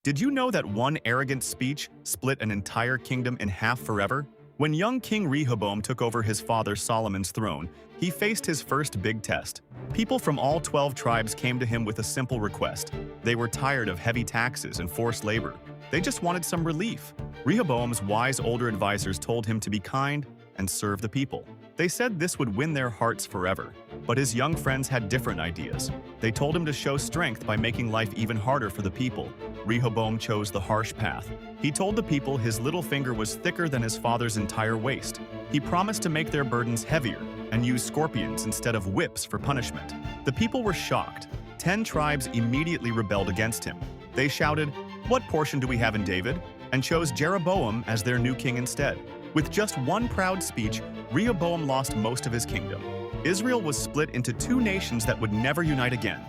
Did you know that one arrogant speech split an entire kingdom in half forever? When young King Rehoboam took over his father Solomon's throne, he faced his first big test. People from all 12 tribes came to him with a simple request. They were tired of heavy taxes and forced labor. They just wanted some relief. Rehoboam's wise older advisors told him to be kind and serve the people. They said this would win their hearts forever. But his young friends had different ideas. They told him to show strength by making life even harder for the people. Rehoboam chose the harsh path. He told the people his little finger was thicker than his father's entire waist. He promised to make their burdens heavier and use scorpions instead of whips for punishment. The people were shocked. 10 tribes immediately rebelled against him. They shouted, "What portion do we have in David?" and chose Jeroboam as their new king instead. With just one proud speech, Rehoboam lost most of his kingdom. Israel was split into two nations that would never unite again.